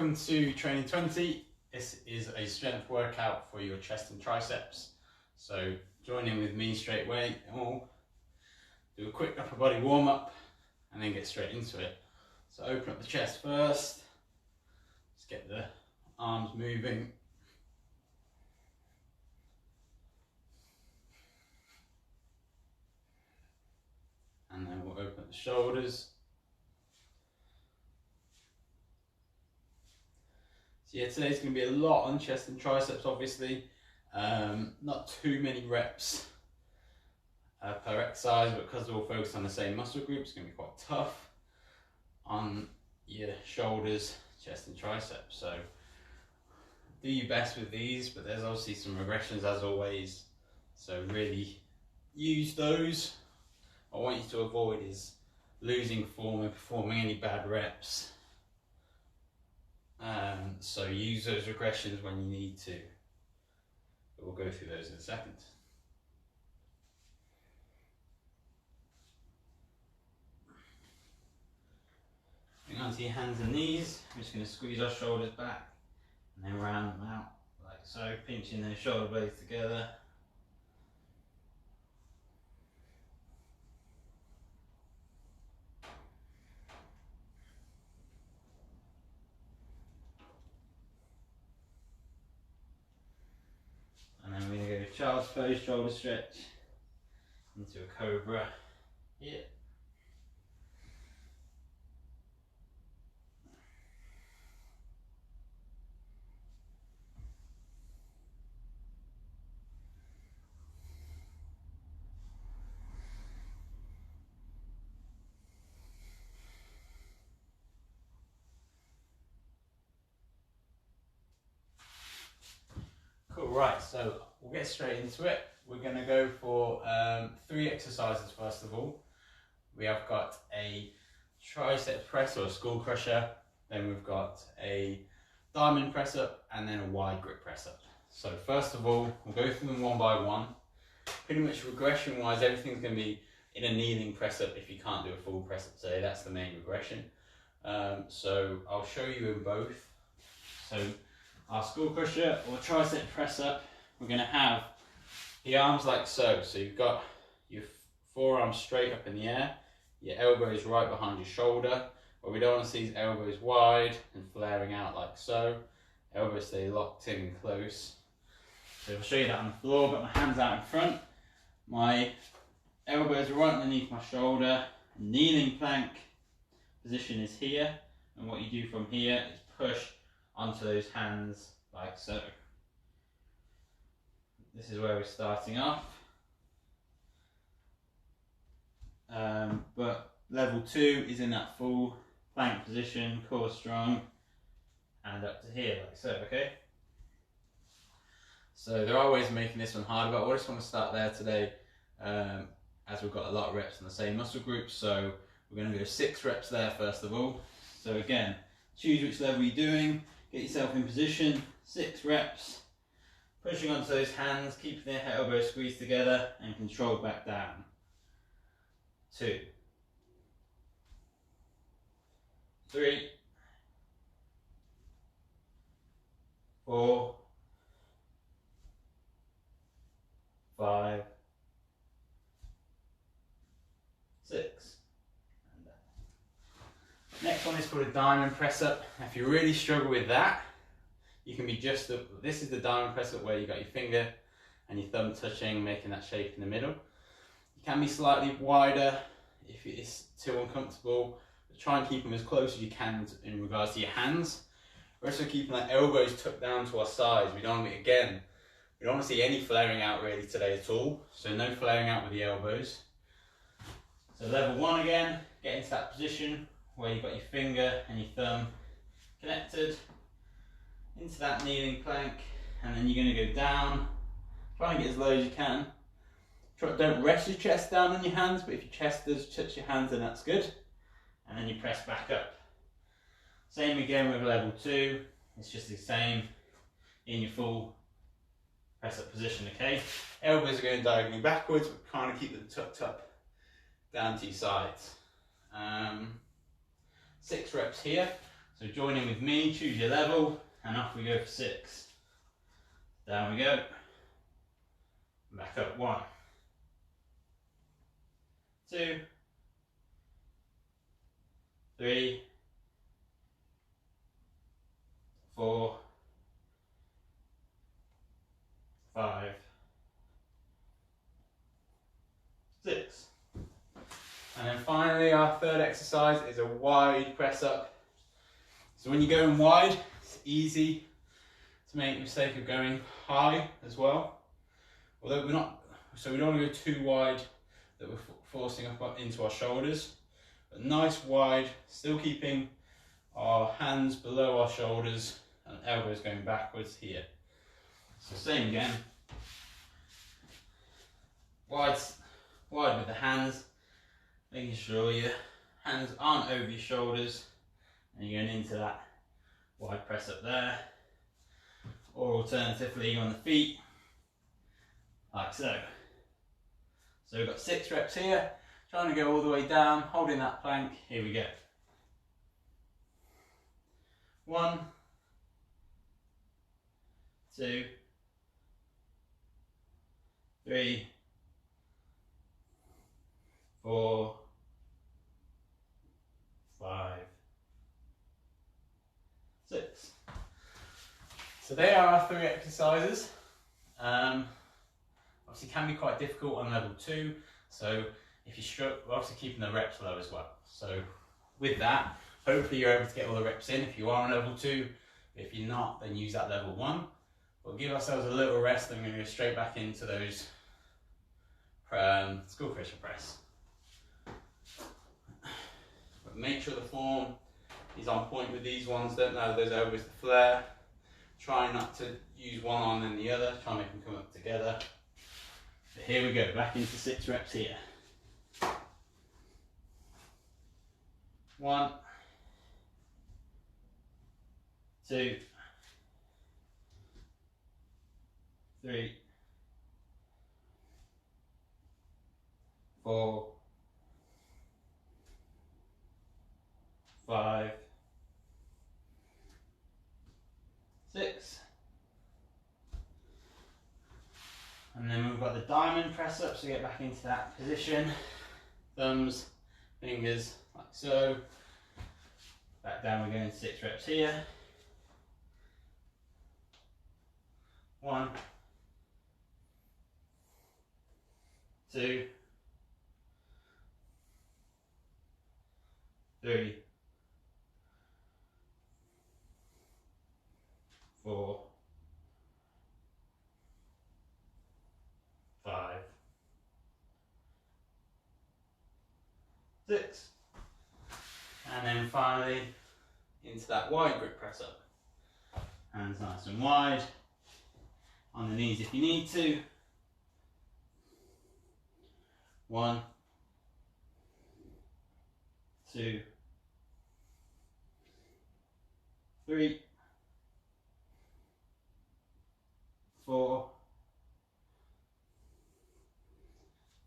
welcome to Training 20. This is a strength workout for your chest and triceps. So join in with me straight away and we'll do a quick upper body warm up and then get straight into it. So open up the chest first, just get the arms moving. And then we'll open up the shoulders. So yeah, today's going to be a lot on chest and triceps, obviously. Not too many reps per exercise, but because they're all focused on the same muscle group, it's going to be quite tough on your shoulders, chest and triceps. So do your best with these, but there's obviously some regressions as always. So really use those. What I want you to avoid is losing form and performing any bad reps. So use those regressions when you need to. But we'll go through those in a second. Bring onto your hands and knees. We're just going to squeeze our shoulders back and then round them out like so, pinching those shoulder blades together. And then we're going to go child's pose, shoulder stretch into a cobra here. Cool, right, so we'll get straight into it. We're going to go for 3 exercises first of all. We have got a tricep press or a skull crusher, then we've got a diamond press up, and then a wide grip press up. So first of all, we'll go through them one by one. Pretty much regression wise, everything's going to be in a kneeling press up if you can't do a full press up today. That's the main regression. So I'll show you in both. So our skull crusher or tricep press up, we're going to have the arms like so. So you've got your forearms straight up in the air, your elbows right behind your shoulder, but we don't want to see these elbows wide and flaring out like so. Elbows stay locked in and close. So I'll show you that on the floor, but my hands out in front. My elbows are right underneath my shoulder. Kneeling plank position is here, and what you do from here is push onto those hands like so. This is where we're starting off. But level 2 is in that full plank position, core strong, and up to here like so, okay? So there are ways of making this one harder, but I just want to start there today as we've got a lot of reps in the same muscle group. So we're going to go 6 reps there first of all. So again, choose which level you're doing. Get yourself in position, 6 reps, pushing onto those hands, keeping their elbows squeezed together and controlled back down. 2, 3, 4, 5, 6. Next one is called a diamond press up. If you really struggle with that, you can be this is the diamond press up where you got your finger and your thumb touching, making that shape in the middle. You can be slightly wider if it's too uncomfortable, but try and keep them as close as you can in regards to your hands. We're also keeping our elbows tucked down to our sides. We don't want to see any flaring out really today at all. So no flaring out with the elbows. So level 1 again, get into that position where you've got your finger and your thumb connected into that kneeling plank, and then you're going to go down, try and get as low as you can. Don't rest your chest down on your hands, but if your chest does touch your hands, then that's good. And then you press back up. Same again with level 2, it's just the same in your full press up position, okay? Elbows are going diagonally backwards, but kind of keep them tucked up down to your sides. 6 reps here. So join in with me, choose your level, and off we go for 6. Down we go. Back up. 1, 2, 3, 4, 5, 6. And then finally our third exercise is a wide press up. So when you're going wide, it's easy to make the mistake of going high as well. Although we don't want to go too wide that we're forcing up into our shoulders. But nice wide, still keeping our hands below our shoulders and elbows going backwards here. So same again. Wide with the hands, making sure your hands aren't over your shoulders and you're going into that wide press up there. Or alternatively on the feet, like so. So we've got 6 reps here, trying to go all the way down, holding that plank. Here we go. 1, 2, 3, 4, 5, 6. So they are our 3 exercises. Obviously can be quite difficult on level 2. So if you struggle, we're obviously keeping the reps low as well. So with that, hopefully you're able to get all the reps in if you are on level 2. If you're not, then use that level 1. We'll give ourselves a little rest, then we're going to go straight back into those skull crusher press. But make sure the form is on point with these ones. Don't allow those elbows to flare. Try not to use one arm and the other. Try and make them come up together. But here we go, back into 6 reps here. 1, 2, 3, 4, 5, 6. And then we've got the diamond press up, so get back into that position. Thumbs, fingers, like so. Back down, we're going 6 reps here. 1, 2, 3, 4, 5, 6. And then finally into that wide grip press up. Hands nice and wide. On the knees if you need to. 1, 2, 3, 4,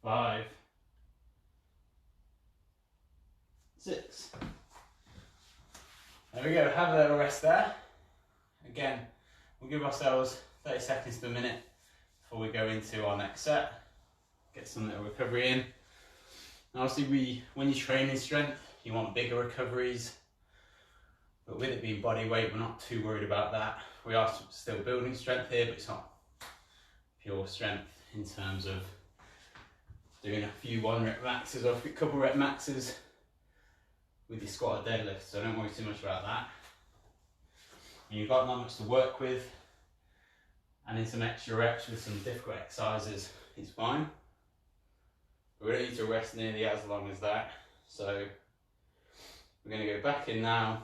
5, 6. There we go, have a little rest there. Again, we'll give ourselves 30 seconds to a minute before we go into our next set. Get some little recovery in. And obviously when you're training strength, you want bigger recoveries. But with it being body weight, we're not too worried about that. We are still building strength here, but it's not pure strength in terms of doing a few 1 rep maxes or a couple rep maxes with your squat or deadlift, so don't worry too much about that. And you've got not much to work with, and in some extra reps with some difficult exercises is fine. But we don't need to rest nearly as long as that. So we're going to go back in now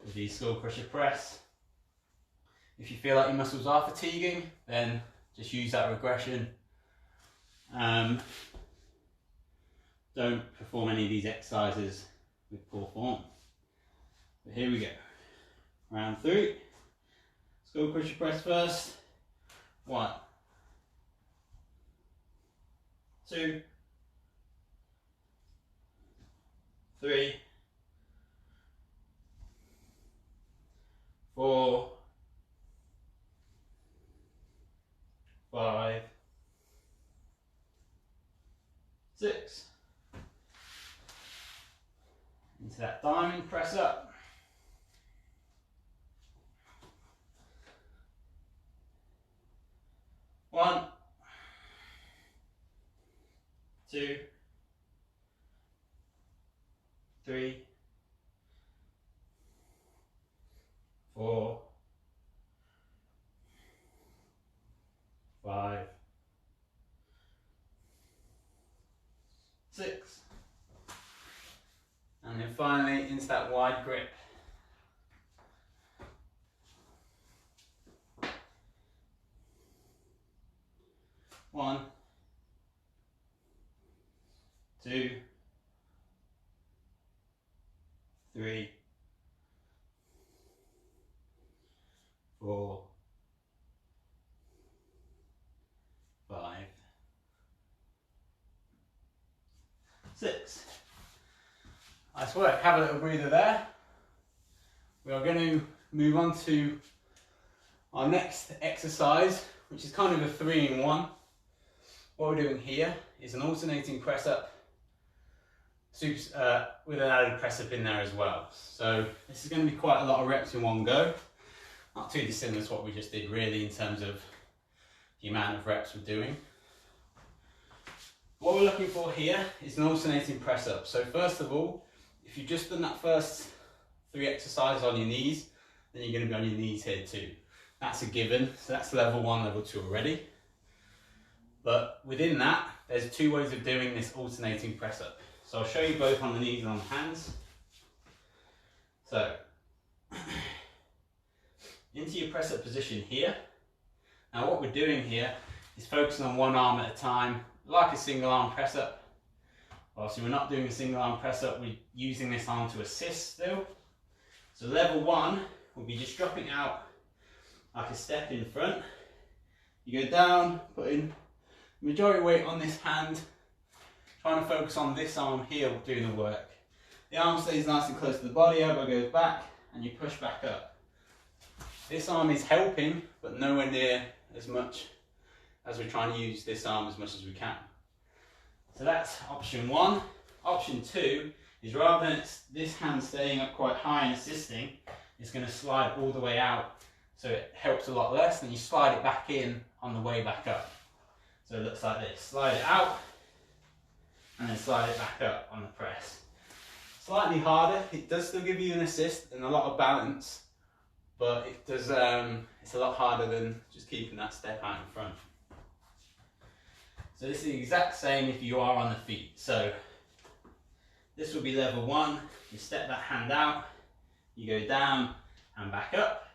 with the skull crusher press. If you feel like your muscles are fatiguing, then just use that regression. Don't perform any of these exercises with poor form. But here we go. Round 3. Skull crusher press first. 1, 2, 3, 4, 5, 6. Into that diamond press up. 1, 2, 3, 4, 5, 6. And then finally into that wide grip. 1, 2, 3, 4, 5, 6. Nice work. Have a little breather there. We are going to move on to our next exercise, which is kind of a 3-in-1. What we're doing here is an alternating press up with an added press up in there as well. So this is going to be quite a lot of reps in one go. Not too dissimilar to what we just did really in terms of the amount of reps we're doing. What we're looking for here is an alternating press up. So first of all, if you've just done that first 3 exercises on your knees, then you're going to be on your knees here too. That's a given. So that's level 1, level 2 already. But within that, there's 2 ways of doing this alternating press up. So I'll show you both on the knees and on the hands. So, into your press up position here. Now what we're doing here is focusing on one arm at a time, like a single arm press up. Obviously we're not doing a single arm press up, we're using this arm to assist still. So level 1 will be just dropping out like a step in front. You go down, putting majority weight on this hand, trying to focus on this arm here doing the work. The arm stays nice and close to the body, elbow goes back, and you push back up. This arm is helping, but nowhere near as much as we're trying to use this arm as much as we can. So that's option 1. Option 2 is rather than this hand staying up quite high and assisting, it's going to slide all the way out, so it helps a lot less, and you slide it back in on the way back up. So it looks like this, slide it out, and then slide it back up on the press. Slightly harder, it does still give you an assist and a lot of balance, but it does, it's a lot harder than just keeping that step out in front. So this is the exact same if you are on the feet. So this will be level 1, you step that hand out, you go down and back up.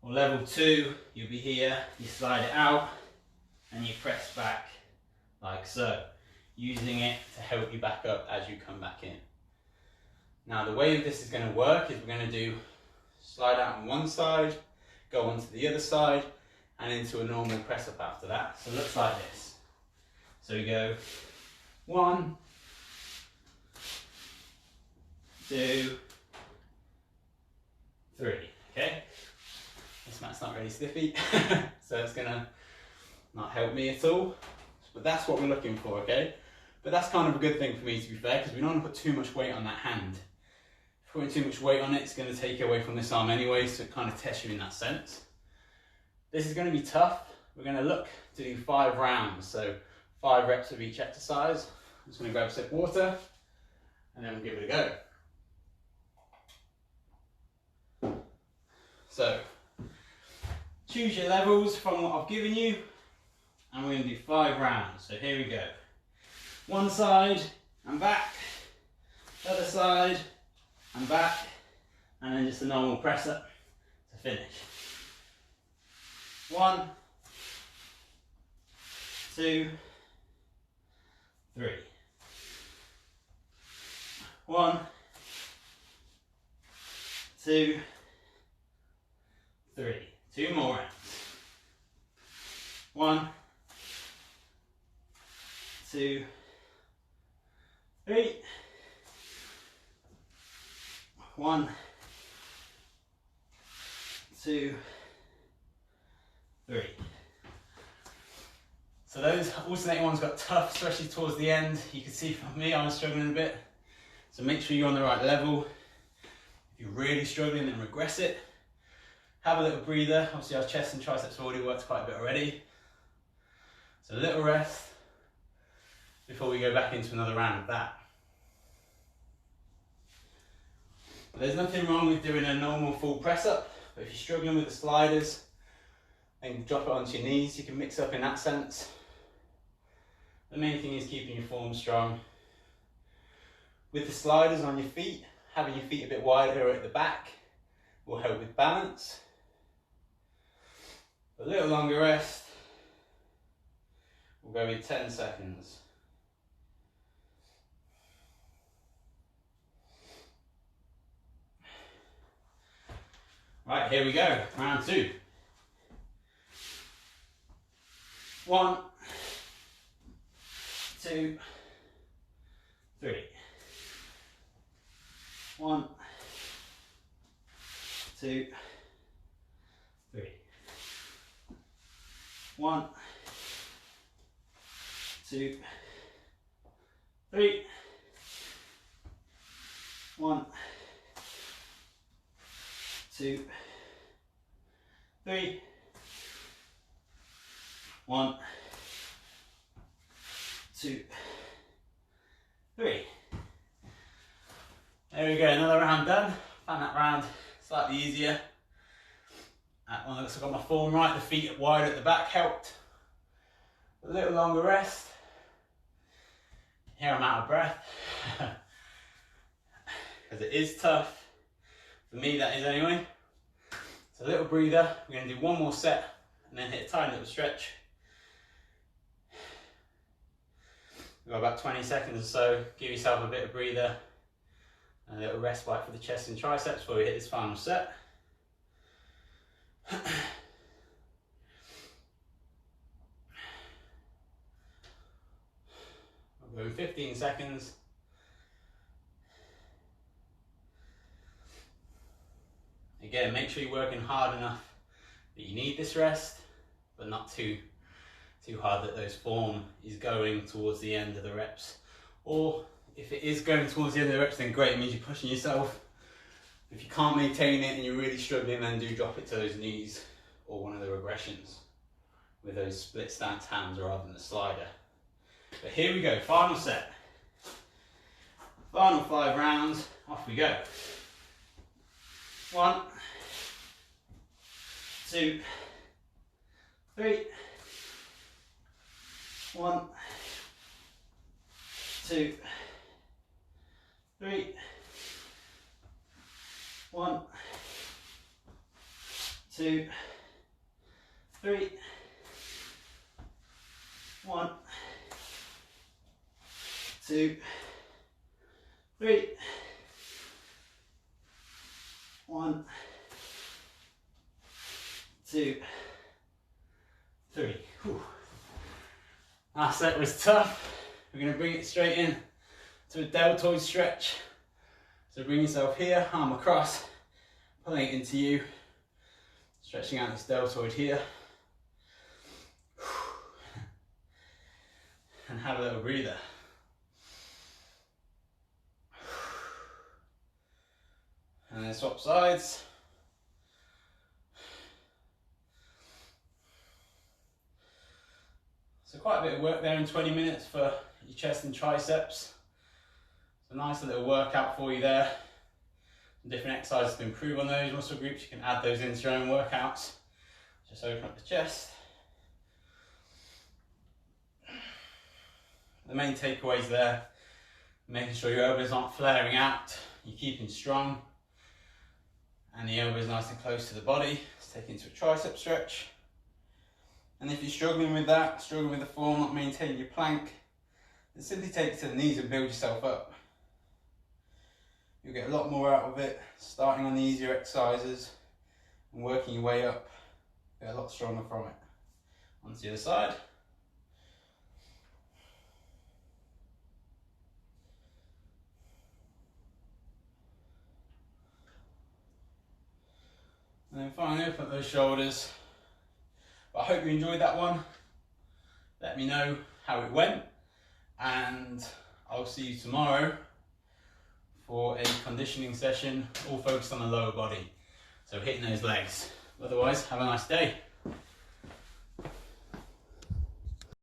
Or level 2, you'll be here, you slide it out, and you press back like so, using it to help you back up as you come back in. Now the way this is going to work is we're going to do slide out on one side, go on to the other side, and into a normal press up after that. So it looks like this. So we go 1, 2, 3, okay? This mat's not really stiffy, so it's going to not help me at all, but that's what we're looking for, okay? But that's kind of a good thing for me, to be fair, because we don't want to put too much weight on that hand. If we're putting too much weight on it, it's going to take you away from this arm anyway, so it kind of tests you in that sense. This is going to be tough. We're going to look to do 5 rounds, so 5 reps of each exercise. I'm just going to grab a sip of water, and then we'll give it a go. So, choose your levels from what I've given you, and we're going to do 5 rounds. So here we go. One side and back, other side and back, and then just a normal press up to finish. 1, 2, 3. 1, 2, 3. 2 more rounds. 1, 2, 3. 1, 2, 3. So those alternating ones got tough, especially towards the end. You can see from me, I was struggling a bit. So make sure you're on the right level. If you're really struggling, then regress it. Have a little breather. Obviously our chest and triceps have already worked quite a bit already. So a little rest before we go back into another round of that. But there's nothing wrong with doing a normal full press up, but if you're struggling with the sliders, then drop it onto your knees. You can mix up in that sense. The main thing is keeping your form strong. With the sliders on your feet, having your feet a bit wider at the back will help with balance. A little longer rest. We'll go with 10 seconds. Right, here we go, round 2. 1, 2, 3. 1, 2, 3. 1, 2, 3. 1, 2, 3. 1, 2, 3. There we go, another round done. Found that round slightly easier. That one looks like I got my form right. The feet wide at the back helped. A little longer rest. Here I'm out of breath. Because it is tough. For me, that is anyway. So a little breather. We're going to do one more set and then hit a tiny little stretch. We've got about 20 seconds or so. Give yourself a bit of breather and a little respite for the chest and triceps before we hit this final set. We'll go in 15 seconds. Again, make sure you're working hard enough that you need this rest, but not too hard that those form is going towards the end of the reps. Or if it is going towards the end of the reps, then great, it means you're pushing yourself. If you can't maintain it and you're really struggling, then do drop it to those knees or one of the regressions with those split stance hands rather than the slider. But here we go, final set. Final 5 rounds, off we go. 1, 2, 3. 1, 2, 3. 1, 2, 3. 1, 2, 3. 1, 2, 3. Whew. That set was tough. We're going to bring it straight in to a deltoid stretch. So bring yourself here, arm across, pulling it into you, stretching out this deltoid here. And have a little breather. And then swap sides. So quite a bit of work there in 20 minutes for your chest and triceps. It's a nice little workout for you there. Some different exercises to improve on those muscle groups. You can add those into your own workouts. Just open up the chest. The main takeaways there, making sure your elbows aren't flaring out, you're keeping strong, and the elbows nice and close to the body. Let's take it into a tricep stretch. And if you're struggling with that, struggling with the form, not maintaining your plank, then simply take it to the knees and build yourself up. You'll get a lot more out of it, starting on the easier exercises and working your way up. Get a lot stronger from it. On to the other side. And then finally open up those shoulders. But I hope you enjoyed that one. Let me know how it went, and I'll see you tomorrow for a conditioning session all focused on the lower body. So hitting those legs. Otherwise, have a nice day.